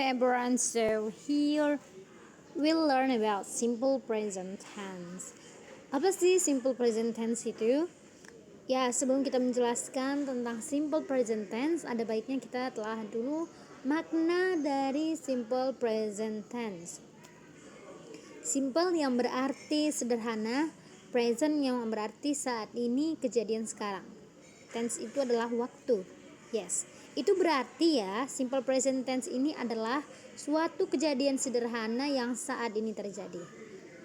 everyone, so here we'll learn about simple present tense. Apa sih simple present tense itu? Ya, sebelum kita menjelaskan tentang simple present tense, ada baiknya kita telah dulu makna dari simple present tense. Simple yang berarti sederhana, present yang berarti saat ini, kejadian sekarang. Tense itu adalah waktu. Yes, itu berarti ya, simple present tense ini adalah suatu kejadian sederhana yang saat ini terjadi.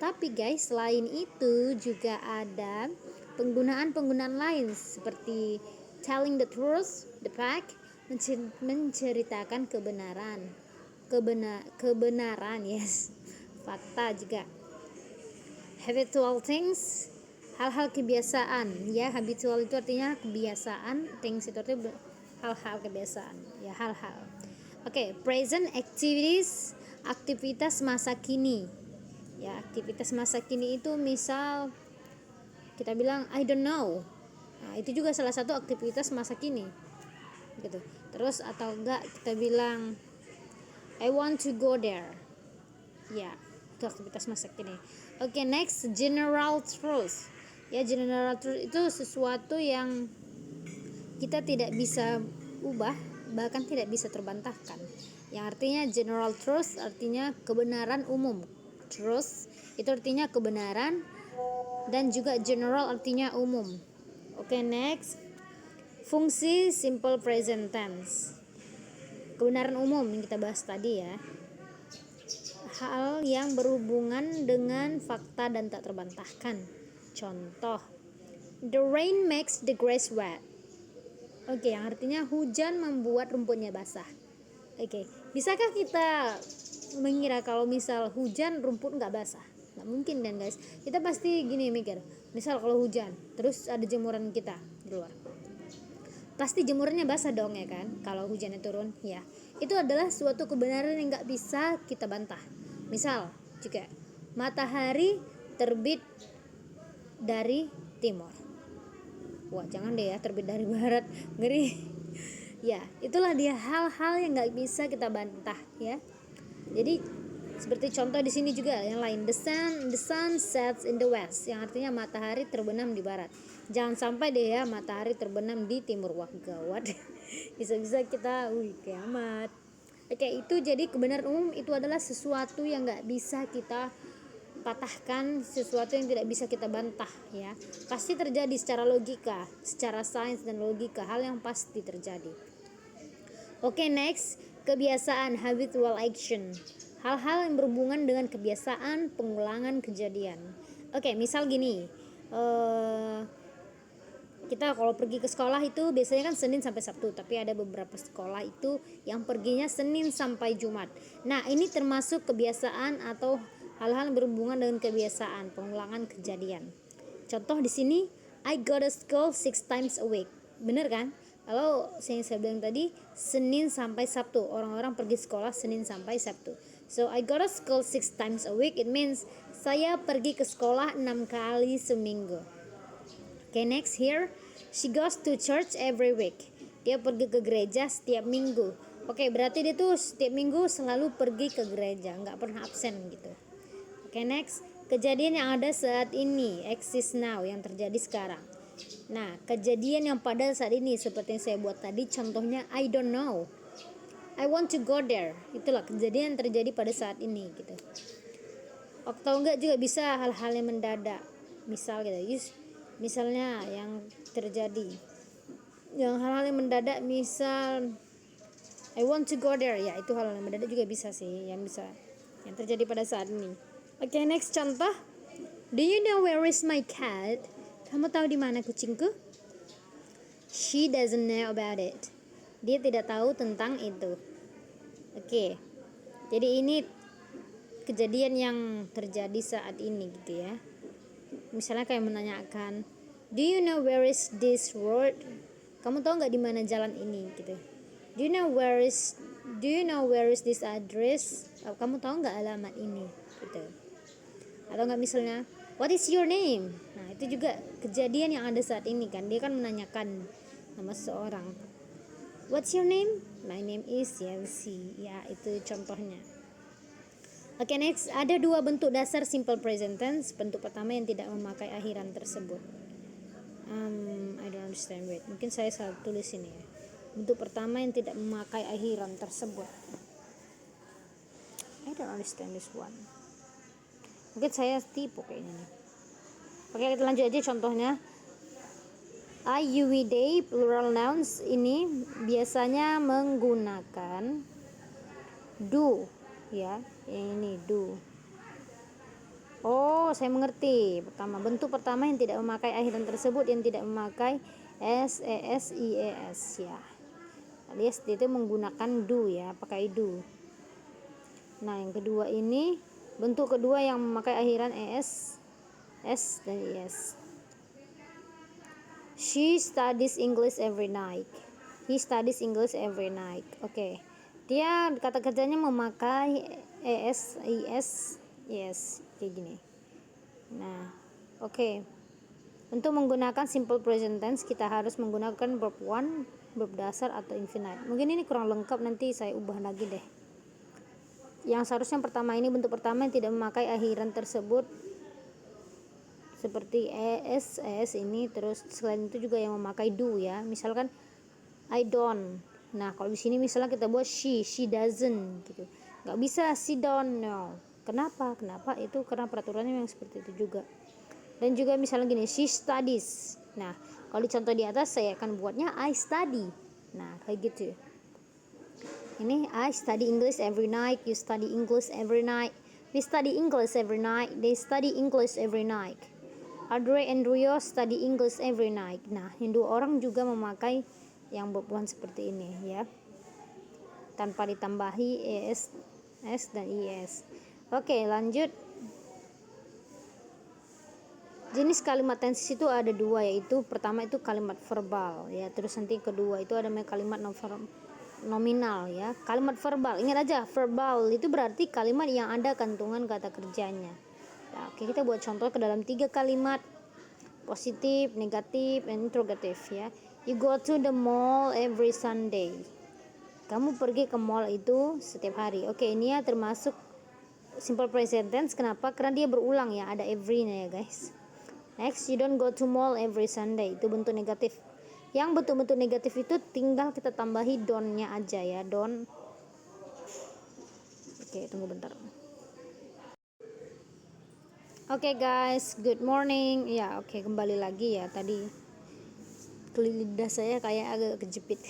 Tapi guys, selain itu juga ada penggunaan lain seperti telling the truth, the fact, menceritakan kebenaran. Kebenaran, yes. Fakta juga. Habitual things, hal-hal kebiasaan. Ya, habitual itu artinya kebiasaan, things itu artinya hal-hal kebiasaan, ya, hal-hal. Oke, present activities, aktivitas masa kini. Ya, aktivitas masa kini itu misal kita bilang I don't know. Nah, itu juga salah satu aktivitas masa kini. Gitu. Terus atau enggak kita bilang I want to go there. Ya, itu aktivitas masa kini. Oke, next, general truth. Ya, general truth itu sesuatu yang kita tidak bisa ubah, bahkan tidak bisa terbantahkan. Yang artinya general truth artinya kebenaran umum. Truth itu artinya kebenaran, dan juga general artinya umum. Oke, next, fungsi simple present tense. Kebenaran umum yang kita bahas tadi ya. Hal yang berhubungan dengan fakta dan tak terbantahkan. Contoh, the rain makes the grass wet. Oke, yang artinya hujan membuat rumputnya basah. Oke, bisakah kita mengira kalau misal hujan rumput nggak basah? Nggak mungkin kan guys. Kita pasti gini mikir, misal kalau hujan terus ada jemuran kita di luar, pasti jemurannya basah dong ya kan, kalau hujannya turun. Ya, itu adalah suatu kebenaran yang nggak bisa kita bantah. Misal juga matahari terbit dari timur. Wah, jangan deh ya terbit dari barat, ngeri. Ya, itulah dia hal-hal yang nggak bisa kita bantah ya. Jadi seperti contoh di sini juga yang lain, the sun sets in the west, yang artinya matahari terbenam di barat. Jangan sampai deh ya matahari terbenam di timur. Wah, gawat. Bisa-bisa kita kiamat. Oke, itu jadi kebenaran umum itu adalah sesuatu yang nggak bisa kita patahkan, sesuatu yang tidak bisa kita bantah ya. Pasti terjadi secara logika, secara sains dan logika, hal yang pasti terjadi. Oke, next, kebiasaan, habitual action. Hal-hal yang berhubungan dengan kebiasaan, pengulangan kejadian. Oke, misal gini, kita kalau pergi ke sekolah itu biasanya kan Senin sampai Sabtu, tapi ada beberapa sekolah itu yang perginya Senin sampai Jumat. Nah, ini termasuk kebiasaan atau hal-hal yang berhubungan dengan kebiasaan, pengulangan kejadian. Contoh di sini, I go to school 6 times a week. Bener kan? Kalau saya bilang tadi Senin sampai Sabtu, orang-orang pergi sekolah Senin sampai Sabtu. So I go to school 6 times a week, it means saya pergi ke sekolah 6 kali seminggu. Okay, next here, she goes to church every week. Dia pergi ke gereja setiap minggu. Oke, berarti dia tuh setiap minggu selalu pergi ke gereja, nggak pernah absen gitu. Oke, next, kejadian yang ada saat ini, exist now, yang terjadi sekarang. Nah, kejadian yang pada saat ini seperti yang saya buat tadi, contohnya I don't know, I want to go there. Itulah kejadian yang terjadi pada saat ini gitu. Atau enggak juga bisa hal-hal yang mendadak. Misal gitu, misalnya yang terjadi, yang hal-hal yang mendadak, misal I want to go there, ya itu hal yang mendadak juga bisa sih, yang terjadi pada saat ini. Oke, next contoh, do you know where is my cat? Kamu tahu di mana kucingku? She doesn't know about it. Dia tidak tahu tentang itu. Oke, jadi ini kejadian yang terjadi saat ini gitu ya. Misalnya kayak menanyakan, do you know where is this road? Kamu tahu nggak di mana jalan ini gitu. Do you know where is this address? Kamu tahu nggak alamat ini gitu. Atau nggak misalnya, what is your name? Nah, itu juga kejadian yang ada saat ini kan. Dia kan menanyakan nama seseorang. What's your name? My name is Yancy. Ya, itu contohnya. Oke, next. Ada dua bentuk dasar simple present tense. Bentuk pertama yang tidak memakai akhiran tersebut. I don't understand. Wait, mungkin saya salah tulis ini ya. Bentuk pertama yang tidak memakai akhiran tersebut. I don't understand this one. Mungkin saya tipu kayaknya nih. Oke, kita lanjut aja contohnya. I, you, we, they plural nouns ini biasanya menggunakan do, ya. Ini do. Oh, saya mengerti. Bentuk pertama yang tidak memakai akhiran tersebut yang tidak memakai s, es, ies, ya. Alias itu menggunakan do, ya, pakai do. Nah, yang kedua ini bentuk kedua yang memakai akhiran es, s dan es. She studies English every night. He studies English every night. Oke. Dia kata kerjanya memakai es, is, yes, kayak gini. Nah, oke. Untuk menggunakan simple present tense kita harus menggunakan verb one, verb dasar atau infinite. Mungkin ini kurang lengkap, nanti saya ubah lagi deh. Yang seharusnya pertama ini bentuk pertama yang tidak memakai akhiran tersebut seperti es ini, terus selain itu juga yang memakai do, ya. Misalkan I don't. Nah, kalau di sini misalnya kita buat she doesn't gitu. Nggak bisa she don't, no. Kenapa? Itu karena peraturannya memang seperti itu juga. Dan juga misalnya gini, she studies. Nah, kalau di contoh di atas saya akan buatnya I study. Nah, kayak gitu. Ini I study English every night, you study English every night, we study English every night, they study English every night. Audrey and Rio study English every night. Nah, yang dua orang juga memakai yang verb seperti ini, ya. Tanpa ditambahi es, dan is. Oke, lanjut. Jenis kalimat tenses itu ada dua, yaitu pertama itu kalimat verbal, ya. Terus nanti kedua itu ada kalimat nominal, ya. Kalimat verbal, ingat aja, verbal itu berarti kalimat yang ada kantungan kata kerjanya. Nah, oke, kita buat contoh ke dalam 3 kalimat, positif, negatif, dan interrogatif, ya. You go to the mall every Sunday. Kamu pergi ke mall itu setiap hari. Oke, ini ya termasuk simple present tense. Kenapa? Karena dia berulang, ya, ada every-nya, ya guys. Next, you don't go to mall every Sunday. Itu bentuk negatif. Yang bentuk-bentuk negatif itu tinggal kita tambahi don't-nya aja, ya. Don't. Oke, tunggu bentar. Oke, guys, good morning. Ya, oke, kembali lagi, ya. Tadi lidah saya kayak agak kejepit.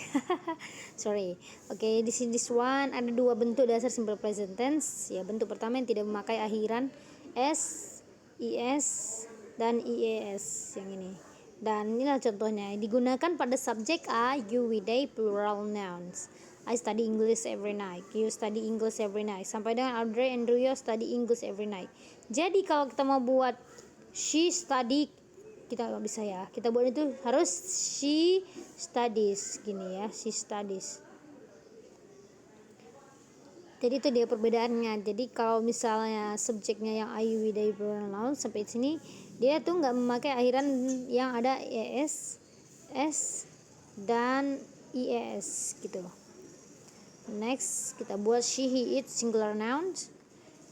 Sorry. Oke, di sini this one ada dua bentuk dasar simple present tense. Ya, bentuk pertama yang tidak memakai akhiran s, is, dan ies, yang ini. Dan inilah contohnya, digunakan pada subjek I, you, we, they plural nouns. I study English every night. You study English every night. Sampai dengan Audrey and Rio study English every night. Jadi kalau kita mau buat she study, kita nggak bisa, ya. Kita buat itu harus she studies, gini, ya. She studies. Jadi itu dia perbedaannya. Jadi kalau misalnya subjeknya yang I, you, we, they plural noun sampai sini dia tuh nggak memakai akhiran yang ada es, s, dan ies gitu. Next kita buat she, he, it singular nouns.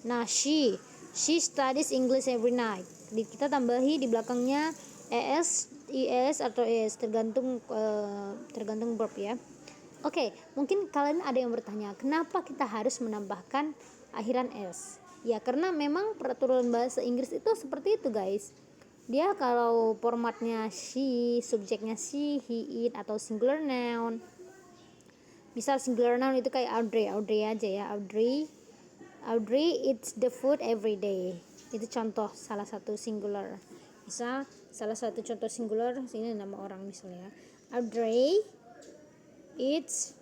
Nah, she studies English every night. Kita tambahi di belakangnya es, is atau es, tergantung verb, ya. Oke, mungkin kalian ada yang bertanya, kenapa kita harus menambahkan akhiran s? Ya, karena memang peraturan bahasa Inggris itu seperti itu, guys. Dia kalau formatnya she, subjeknya she, he, it, atau singular noun. Misal singular noun itu kayak Audrey aja, ya. Audrey eats the food every day. Itu contoh salah satu singular. Misal salah satu contoh singular, ini nama orang misalnya. Audrey eats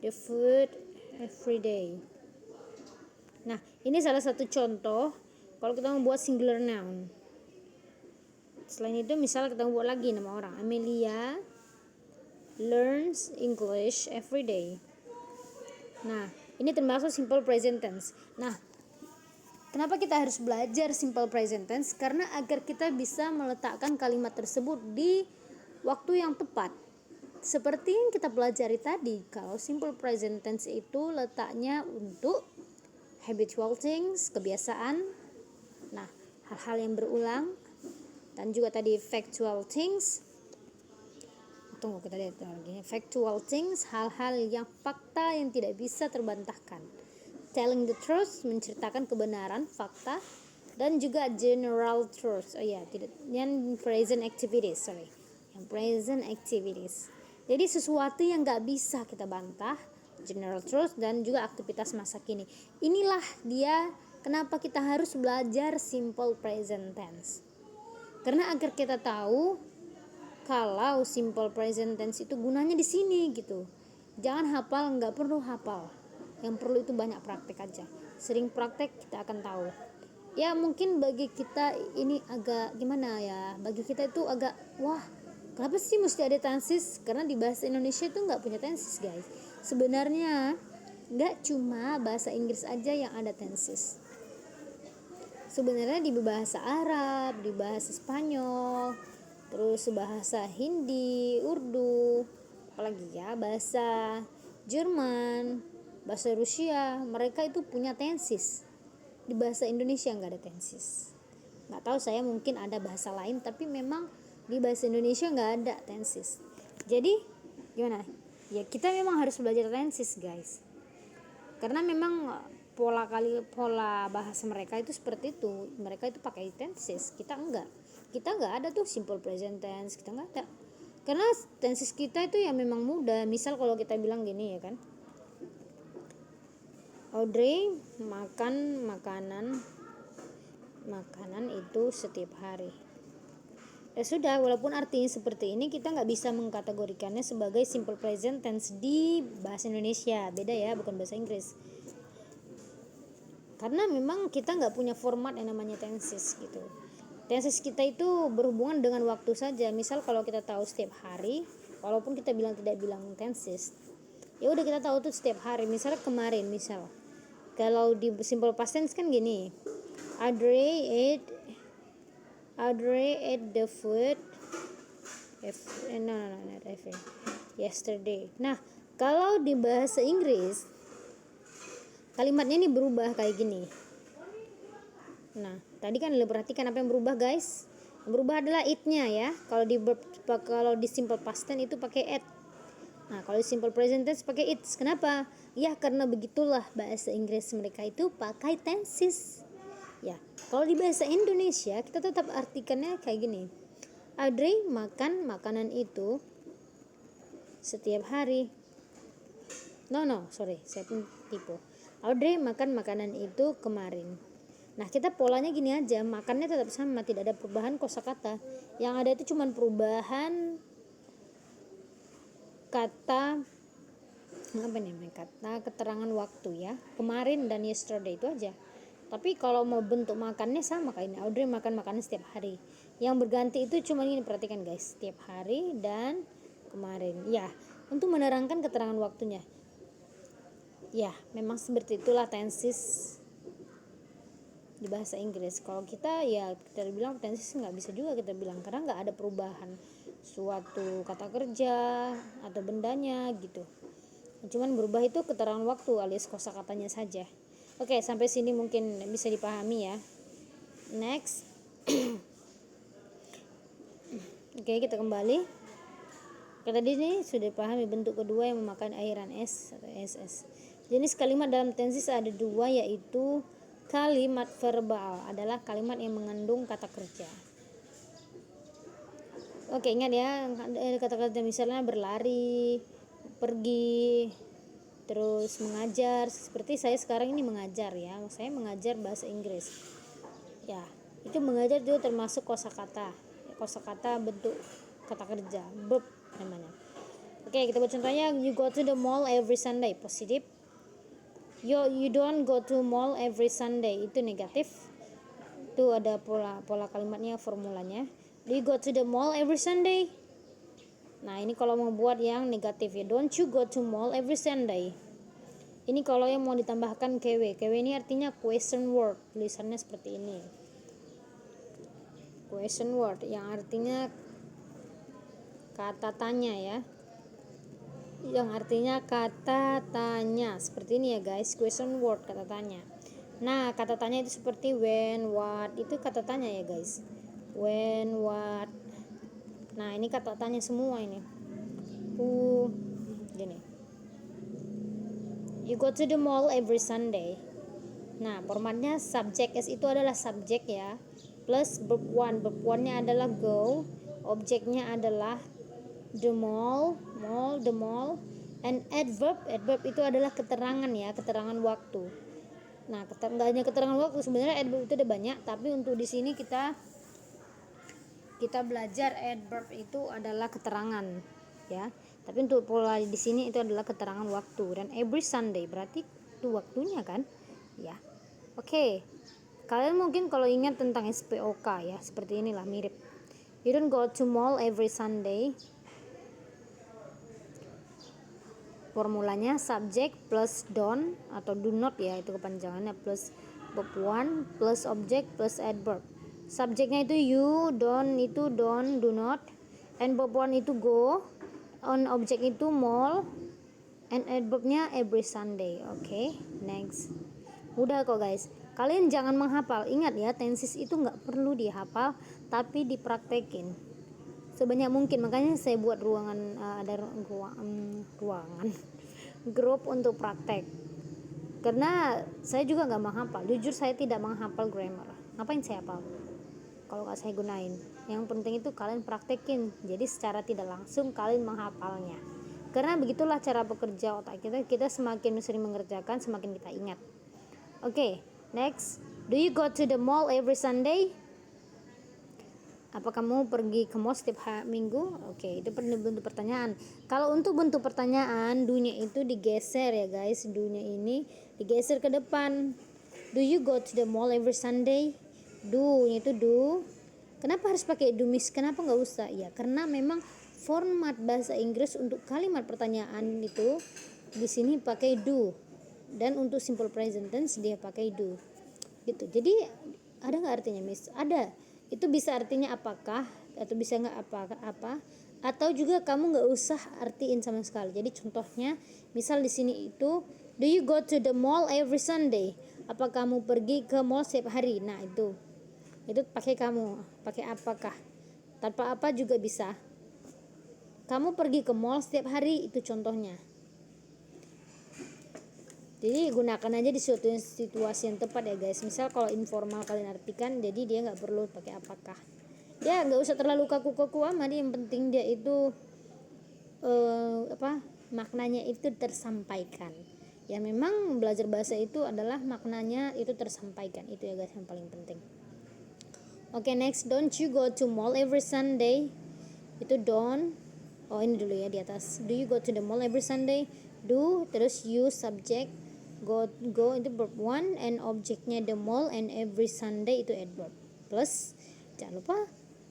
the food every day. Nah, ini salah satu contoh kalau kita membuat singular noun. Selain itu, misal kita membuat lagi nama orang. Amelia learns English every day. Nah, ini termasuk simple present tense. Nah, kenapa kita harus belajar simple present tense? Karena agar kita bisa meletakkan kalimat tersebut di waktu yang tepat. seperti yang kita pelajari tadi, kalau simple present tense itu letaknya untuk habitual things, kebiasaan, nah hal-hal yang berulang, dan juga tadi factual things. Tunggu, kita lihat lagi. Factual things, hal-hal yang fakta yang tidak bisa terbantahkan. Telling the truth, menceritakan kebenaran, fakta, dan juga general truth. Oh ya, tidak, yang present activities, yang present activities. Jadi sesuatu yang nggak bisa kita bantah, general truth, dan juga aktivitas masa kini. Inilah dia kenapa kita harus belajar simple present tense. Karena agar kita tahu kalau simple present tense itu gunanya di sini gitu. Jangan hafal, nggak perlu hafal. Yang perlu itu banyak praktek aja. Sering praktek kita akan tahu. Ya mungkin bagi kita ini agak gimana ya. Bagi kita itu agak wah, kenapa sih mesti ada tenses? Karena di bahasa Indonesia itu nggak punya tenses guys. Sebenarnya nggak cuma bahasa Inggris aja yang ada tenses. Sebenarnya di bahasa Arab, di bahasa Spanyol, terus bahasa Hindi, Urdu, apalagi ya bahasa Jerman, bahasa Rusia, mereka itu punya tenses. Di bahasa Indonesia nggak ada tenses. Nggak tahu saya, mungkin ada bahasa lain, tapi memang di bahasa Indonesia nggak ada tenses. Jadi gimana? Ya kita memang harus belajar tenses guys. Karena memang pola bahasa mereka itu seperti itu. Mereka itu pakai tenses, kita enggak ada tuh simple present tense, kita enggak ada. Karena tenses kita itu ya memang mudah. Misal kalau kita bilang gini ya kan, Audrey makan makanan itu setiap hari. Ya sudah, walaupun artinya seperti ini, kita nggak bisa mengkategorikannya sebagai simple present tense di bahasa Indonesia. Beda ya, bukan bahasa Inggris. Karena memang kita nggak punya format yang namanya tenses gitu. Tenses kita itu berhubungan dengan waktu saja. Misal kalau kita tahu setiap hari, walaupun kita tidak bilang tenses, ya udah kita tahu tuh setiap hari. Misal kemarin, kalau di simple past tense kan gini, Audrey ate the food yesterday. Nah kalau di bahasa Inggris kalimatnya ini berubah kayak gini. Nah, tadi kan lo perhatikan apa yang berubah guys? Yang berubah adalah it-nya ya. Kalau di simple past tense itu pakai it. Nah, kalau di simple present tense pakai it. Kenapa? Ya, karena begitulah bahasa Inggris mereka itu pakai tenses. Ya, kalau di bahasa Indonesia kita tetap artikannya kayak gini. Audrey makan makanan itu setiap hari. Saya pun tipu. Audrey makan makanan itu kemarin. Nah, kita polanya gini aja, makannya tetap sama, tidak ada perubahan kosakata. Yang ada itu cuma perubahan kata keterangan waktu ya. Kemarin dan yesterday itu aja. Tapi kalau mau bentuk makannya sama kayak ini. Audrey makan makanan setiap hari. Yang berganti itu cuma ini, perhatikan guys, setiap hari dan kemarin. Ya, untuk menerangkan keterangan waktunya. Ya, memang seperti itulah tenses di bahasa Inggris. Kalau kita bilang tenses nggak bisa juga kita bilang, karena nggak ada perubahan suatu kata kerja atau bendanya gitu. Cuman berubah itu keterangan waktu alias kosakatanya saja. Oke, sampai sini mungkin bisa dipahami ya. Next. Oke, kita kembali. Tadi ini sudah pahami bentuk kedua yang memakan akhiran s atau ss. Jenis kalimat dalam tenses ada dua, yaitu kalimat verbal adalah kalimat yang mengandung kata kerja. Oke, ingat ya, kata kerja misalnya berlari, pergi, terus mengajar. Seperti saya sekarang ini mengajar ya, saya mengajar bahasa Inggris. Ya, itu mengajar juga termasuk kosakata bentuk kata kerja, verb namanya. Oke, kita buat contohnya. You go to the mall every Sunday, positif. You don't go to mall every Sunday, itu negatif. Itu ada pola kalimatnya, formulanya. Do you go to the mall every Sunday? Nah, ini kalau mau buat yang negatif ya. Don't you go to mall every Sunday? Ini kalau yang mau ditambahkan KW. KW ini artinya question word. Tulisannya seperti ini. Question word yang artinya kata tanya ya. yang artinya kata tanya. Seperti ini ya guys, question word, kata tanya. Nah, kata tanya itu seperti when, what, itu kata tanya ya guys. When, what. Nah, ini kata tanya semua ini. Who, gini. You go to the mall every Sunday. Nah, formatnya subject S itu adalah subjek ya. Plus verb one. Verb one-nya adalah go. Objeknya adalah the mall, the mall. And adverb itu adalah keterangan ya, keterangan waktu. Nah, nggak hanya keterangan waktu, sebenarnya adverb itu ada banyak, tapi untuk di sini kita belajar adverb itu adalah keterangan ya. Tapi untuk pola di sini itu adalah keterangan waktu, dan every Sunday berarti itu waktunya kan? Ya. Oke. Kalian mungkin kalau ingat tentang SPOK ya, seperti inilah, mirip. You don't go to mall every Sunday. Formulanya subject plus don't atau do not ya, itu kepanjangannya, plus verb one plus object plus adverb. Subjeknya itu you, don't itu don't, do not, and verb one itu go, on object itu mall, and adverbnya every Sunday. Oke, next. Udah kok guys, kalian jangan menghafal. Ingat ya, tenses itu nggak perlu dihafal, tapi dipraktekin sebanyak mungkin. Makanya saya buat ruangan, ada ruangan grup untuk praktek, karena saya juga nggak menghafal. Jujur saya tidak menghafal grammar. Ngapain saya hafal kalau nggak saya gunain? Yang penting itu kalian praktekin, jadi secara tidak langsung kalian menghafalnya. Karena begitulah cara bekerja otak kita. Kita semakin sering mengerjakan, semakin kita ingat. Oke, next. Do you go to the mall every Sunday? Apa kamu pergi ke mall setiap minggu? Oke, itu bentuk pertanyaan. Kalau untuk bentuk pertanyaan, do-nya itu digeser ya guys. Do-nya ini digeser ke depan. Do you go to the mall every Sunday? Do-nya itu do. Kenapa harus pakai do, miss? Kenapa nggak usah? Ya, karena memang format bahasa Inggris untuk kalimat pertanyaan itu di sini pakai do. Dan untuk simple present tense dia pakai do. Gitu. Jadi ada nggak artinya, miss? Ada. Itu bisa artinya apakah, atau bisa nggak apa, atau juga kamu nggak usah artiin sama sekali. Jadi contohnya, misal di sini itu, do you go to the mall every Sunday? Apa kamu pergi ke mall setiap hari? Nah, itu pakai kamu, pakai apakah. Tanpa apa juga bisa. Kamu pergi ke mall setiap hari, itu contohnya. Jadi gunakan aja di suatu situasi yang tepat ya guys. Misal kalau informal kalian artikan, jadi dia nggak perlu pakai apakah. Ya nggak usah terlalu kaku-kaku amat. Yang penting dia itu maknanya itu tersampaikan. Ya memang belajar bahasa itu adalah maknanya itu tersampaikan. Itu ya guys yang paling penting. Oke, next. Don't you go to mall every Sunday? Itu don't. Oh, ini dulu ya di atas. Do you go to the mall every Sunday? Do, terus you subject, go itu verb one, and objeknya the mall, and every Sunday itu adverb. Plus jangan lupa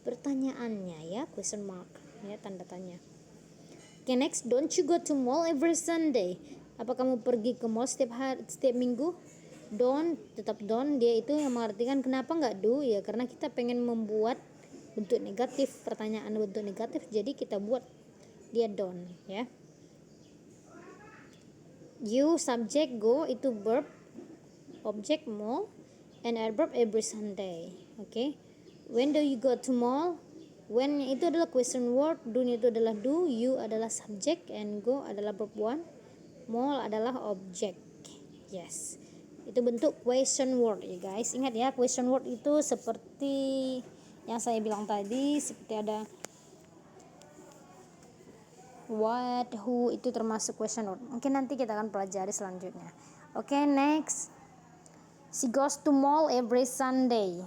pertanyaannya ya, question mark ya, tanda tanya. Oke, next. Don't you go to mall every Sunday? Apa kamu pergi ke mall setiap minggu? Don't, tetap don't, dia itu yang mengartikan kenapa nggak do ya, karena kita pengen membuat bentuk negatif, pertanyaan bentuk negatif, jadi kita buat dia don't ya. You subject go itu verb, object mall, and adverb every Sunday. Oke. When do you go to mall? When itu adalah question word, do itu adalah do, you adalah subject, and go adalah verb one, mall adalah object. Yes. Itu bentuk question word ya guys. Ingat ya, question word itu seperti yang saya bilang tadi, seperti ada what, who, itu termasuk question word. Mungkin nanti kita akan pelajari selanjutnya. Oke, next. She goes to mall every Sunday.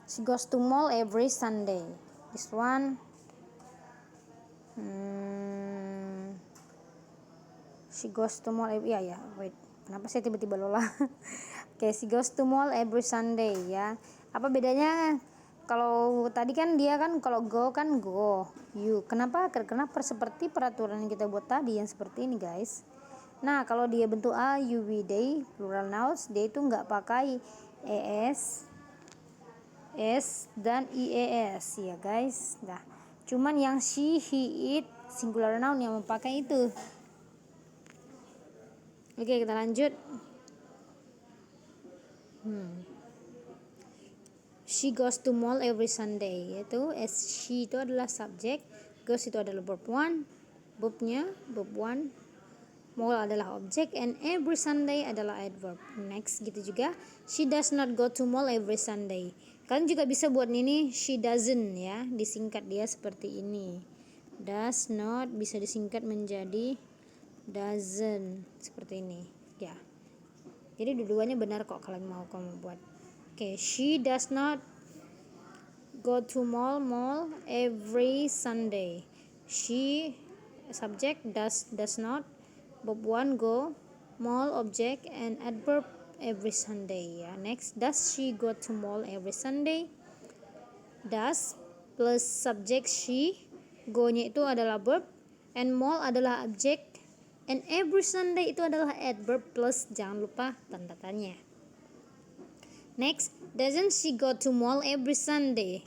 She goes to mall every Sunday. This one. She goes to mall every, ya, wait. Kenapa saya tiba-tiba lola? Oke, she goes to mall every Sunday ya. Apa bedanya? Kalau tadi kan dia kan kalau go kan go, you. Kenapa? Karena seperti peraturan yang kita buat tadi yang seperti ini guys. Nah kalau dia bentuk a, you, we, they, plural nouns, dia itu nggak pakai es, s dan ies ya guys. Nah cuman yang she, he, it, singular noun yang memakai itu. Oke, kita lanjut. She goes to mall every Sunday. Yaitu she itu adalah subjek, goes itu adalah verb one, verbnya verb one, mall adalah objek, and every Sunday adalah adverb. Next gitu juga, she does not go to mall every Sunday. Kalian juga bisa buat ini she doesn't ya, disingkat dia seperti ini. Does not bisa disingkat menjadi doesn't seperti ini ya. Jadi dua-duanya benar kok kalian mau kamu buat. Oke, she does not go to mall every Sunday. She subject does not, verb one go, mall object, and adverb every Sunday ya. Next, does she go to mall every Sunday? Does plus subject she, go-nya itu adalah verb, and mall adalah objek, and every Sunday itu adalah adverb plus jangan lupa tanda tanya. Next, doesn't she go to mall every Sunday?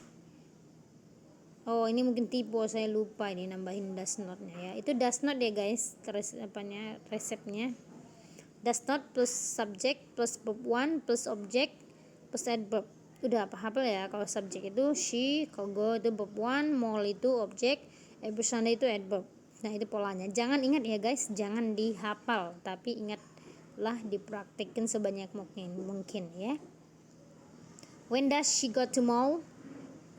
Oh, ini mungkin tipe saya lupa ini nambahin does not-nya ya. Itu does not ya guys, resepnya. Does not plus subject plus verb one plus object plus adverb. Udah apa hafal ya, kalau subjek itu she, kalau go itu verb one, mall itu objek, every Sunday itu adverb. Nah itu polanya, jangan ingat ya guys, jangan dihafal, tapi ingatlah dipraktikkan sebanyak mungkin ya. When does she go to mall?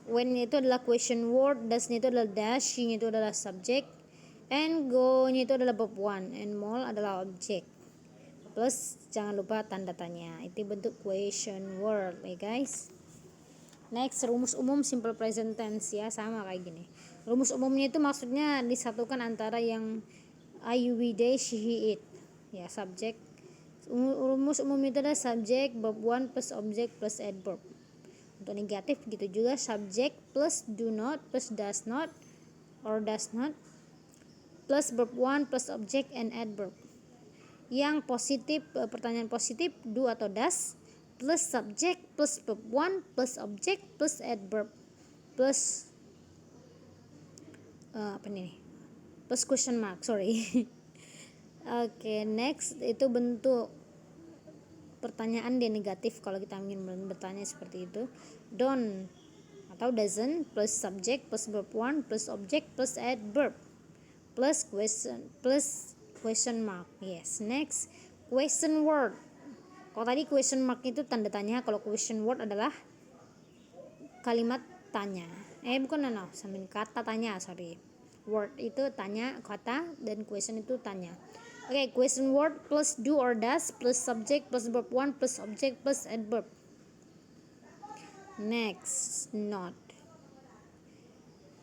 When itu adalah question word, does-nya itu adalah dash, she-nya itu adalah subjek, and go-nya itu adalah verb one, and mall adalah objek. Plus jangan lupa tanda tanya, itu bentuk question word ya guys. Next, rumus umum simple present tense ya, sama kayak gini. Rumus umumnya itu maksudnya disatukan antara yang I, we, they, she, he, it ya, subjek. Rumus umum itu adalah subjek, verb one plus objek plus adverb. Untuk negatif gitu juga, subjek plus do not plus does not or does not plus verb one plus objek and adverb. Yang positif, pertanyaan positif do atau does plus subjek plus verb one plus objek plus adverb plus plus question mark, sorry. Oke, next itu bentuk pertanyaan dia negatif kalau kita ingin bertanya seperti itu. Don't atau doesn't plus subject plus verb one plus object plus adverb plus question mark. Yes, next question word. Kalau tadi question mark itu tanda tanya, kalau question word adalah kalimat tanya. Kata tanya, sorry. Word itu tanya, kata, dan question itu tanya. Oke, question word plus do or does plus subject plus verb one plus object plus adverb. Next, not.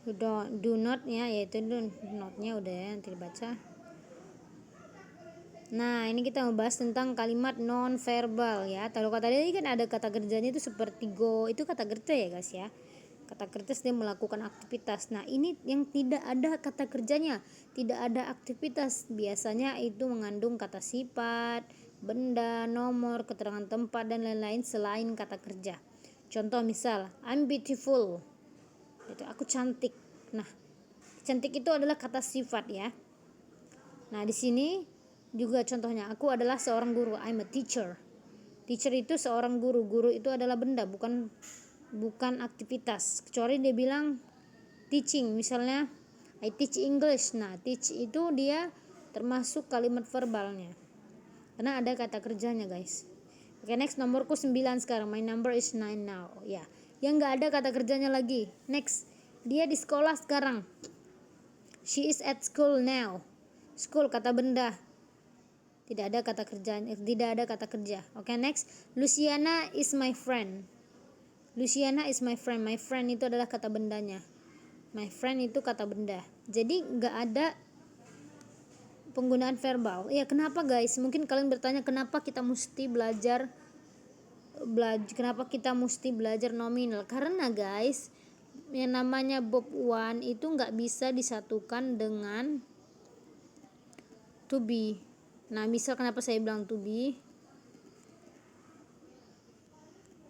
Do not ya, yaitu not-nya udah ya, nanti dibaca. Nah, ini kita membahas tentang kalimat non verbal ya. Kalau kata tadi kan ada kata kerjanya itu seperti go, itu kata kerja ya guys ya. Kata kerja dia melakukan aktivitas. Nah, ini yang tidak ada kata kerjanya, tidak ada aktivitas. Biasanya itu mengandung kata sifat, benda, nomor, keterangan tempat, dan lain-lain selain kata kerja. Contoh misal, I'm beautiful. Itu aku cantik. Nah, cantik itu adalah kata sifat ya. Nah, di sini juga contohnya, aku adalah seorang guru, I'm a teacher. Teacher itu seorang guru, guru itu adalah benda, bukan aktivitas. Kecuali dia bilang teaching, misalnya I teach English. Nah, teach itu dia termasuk kalimat verbalnya, karena ada kata kerjanya guys. Oke, next, nomorku 9 sekarang, my number is 9 now ya, yang gak ada kata kerjanya lagi. Next, dia di sekolah sekarang, she is at school now. School kata benda, tidak ada kata kerja. Oke, next, Luciana is my friend. Luciana is my friend. My friend itu adalah kata bendanya. My friend itu kata benda. Jadi nggak ada penggunaan verbal. Ya, kenapa guys? Mungkin kalian bertanya kenapa kita mesti belajar nominal? Karena guys, yang namanya verb one itu nggak bisa disatukan dengan to be. Nah, misal kenapa saya bilang to be?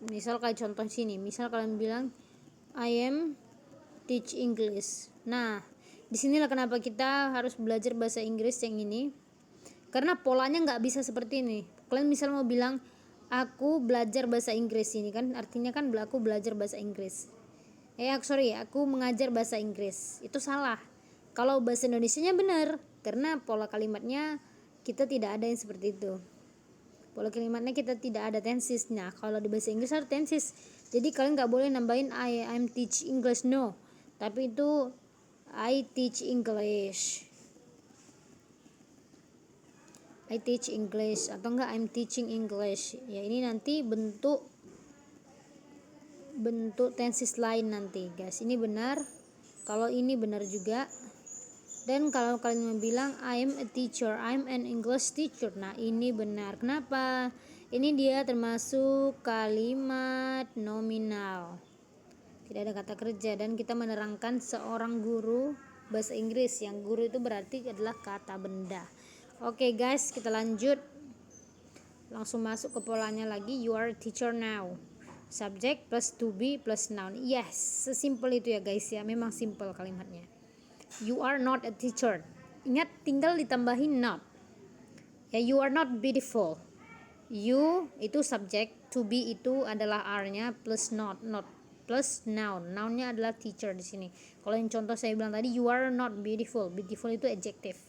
Misal kayak contoh sini, misal kalian bilang I am teach English. Nah, Disinilah kenapa kita harus belajar bahasa Inggris yang ini, karena polanya nggak bisa seperti ini. Kalian misal mau bilang aku belajar bahasa Inggris, ini kan artinya kan aku belajar bahasa Inggris. Aku mengajar bahasa Inggris. Itu salah. Kalau bahasa Indonesianya benar, karena pola kalimatnya kita tidak ada yang seperti itu. Pola kalimatnya kita tidak ada tensisnya. Kalau di bahasa Inggris ada tensis. Jadi kalian nggak boleh nambahin I'm teach English, no. Tapi itu I teach English. I teach English atau enggak I'm teaching English. Ya ini nanti bentuk tenses lain nanti, guys. Ini benar. Kalau ini benar juga. Dan kalau kalian mau bilang I'm a teacher, I'm an English teacher. Nah, ini benar. Kenapa? Ini dia termasuk kalimat nominal. Tidak ada kata kerja dan kita menerangkan seorang guru bahasa Inggris. Yang guru itu berarti adalah kata benda. Oke, guys, kita lanjut. Langsung masuk ke polanya lagi. You are a teacher now. Subject plus to be plus noun. Yes, sesimpel itu ya, guys ya. Memang simpel kalimatnya. You are not a teacher. Ingat, tinggal ditambahin not. Ya, you are not beautiful. You itu subject, to be itu adalah are-nya plus not plus noun. Noun-nya adalah teacher di sini. Kalau yang contoh saya bilang tadi, you are not beautiful. Beautiful itu adjective.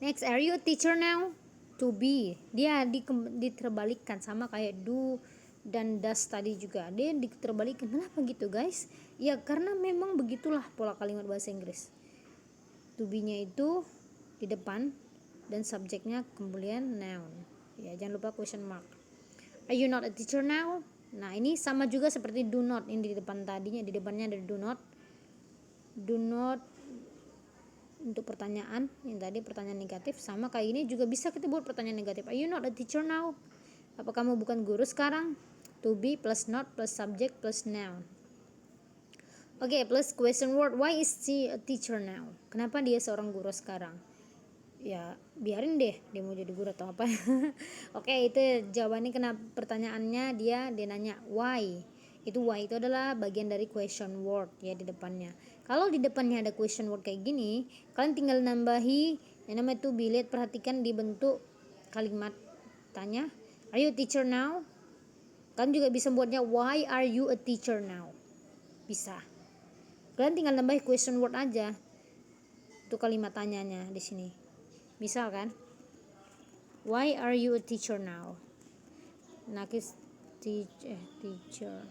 Next, are you a teacher now? To be. Dia diterbalikkan sama kayak do dan does tadi juga. Dia diterbalikkan. Kenapa gitu, guys? Ya karena memang begitulah pola kalimat bahasa Inggris. To be-nya itu di depan dan subjeknya kemudian noun. Ya, jangan lupa question mark. Are you not a teacher now? Nah, ini sama juga seperti do not. Ini di depan tadinya, di depannya ada do not. Do not untuk pertanyaan, yang tadi pertanyaan negatif, sama kayak ini juga bisa kita buat pertanyaan negatif. Are you not a teacher now? Apa kamu bukan guru sekarang? To be plus not plus subject plus noun. Oke, plus question word. Why is she a teacher now? Kenapa dia seorang guru sekarang? Ya, biarin deh dia mau jadi guru atau apa. Oke, itu jawabannya. Kenapa pertanyaannya dia nanya why. Itu why itu adalah bagian dari question word ya di depannya. Kalau di depannya ada question word kayak gini, kalian tinggal nambahi yang namanya to be. Lihat, perhatikan di bentuk kalimat tanya. Are you a teacher now? Kalian juga bisa buatnya why are you a teacher now? Bisa. Kalian tinggal nambahi question word aja. Itu kalimat tanyanya di sini. Misal kan, why are you a teacher now? Nakis teacher.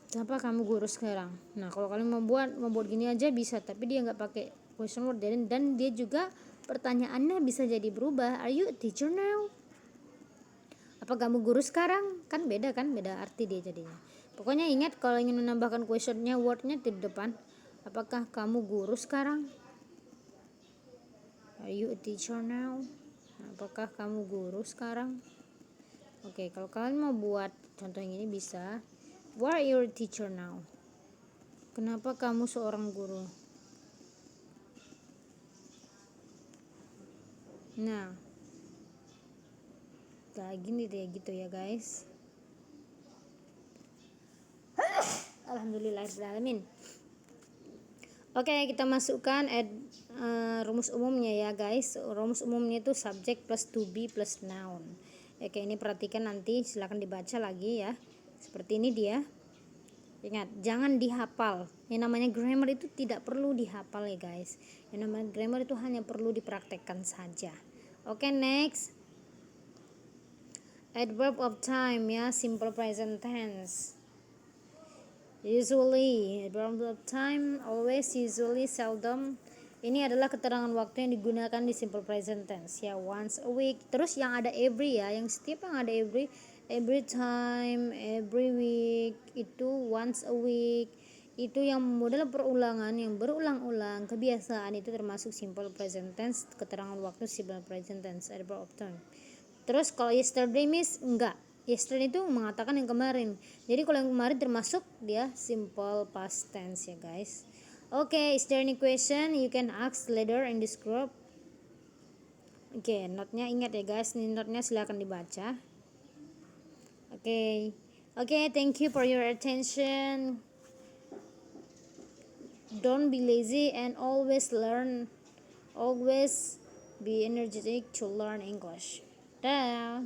Kenapa kamu guru sekarang? Nah, kalau kalian membuat gini aja bisa, tapi dia nggak pakai question word dan dia juga pertanyaannya bisa jadi berubah. Are you a teacher now? Apa kamu guru sekarang? Kan beda arti dia jadinya. Pokoknya ingat kalau ingin menambahkan questionnya, wordnya di depan. Apakah kamu guru sekarang? Are you a teacher now? Apakah kamu guru sekarang? Oke, kalau kalian mau buat contoh yang ini bisa. Why are you a teacher now? Kenapa kamu seorang guru? Nah, kayak gini deh gitu ya, guys. Alhamdulillahirrahmanirrahim. Oke, kita masukkan rumus umumnya ya, guys. Rumus umumnya itu subject plus to be plus noun. Oke, ini perhatikan nanti, silakan dibaca lagi ya. Seperti ini dia. Ingat, jangan dihafal. Yang namanya grammar itu tidak perlu dihafal ya, guys. Yang namanya grammar itu hanya perlu dipraktekkan saja. Oke, next. Adverb of time ya, simple present tense. Usually, adverb of time, always, usually, seldom. Ini adalah keterangan waktu yang digunakan di simple present tense ya, once a week. Terus yang ada every ya, yang setiap yang ada every time, every week, itu once a week. Itu yang model perulangan, yang berulang-ulang, kebiasaan, itu termasuk simple present tense, keterangan waktu simple present tense, adverb of time. Terus kalau yesterday miss, enggak. Yesterday itu mengatakan yang kemarin. Jadi kalau yang kemarin termasuk dia simple past tense ya, guys. Okay, is there any question you can ask later in this group? Oke, note-nya ingat ya, guys. Ini note-nya silakan dibaca. Oke, thank you for your attention. Don't be lazy and always be energetic to learn English. Dah.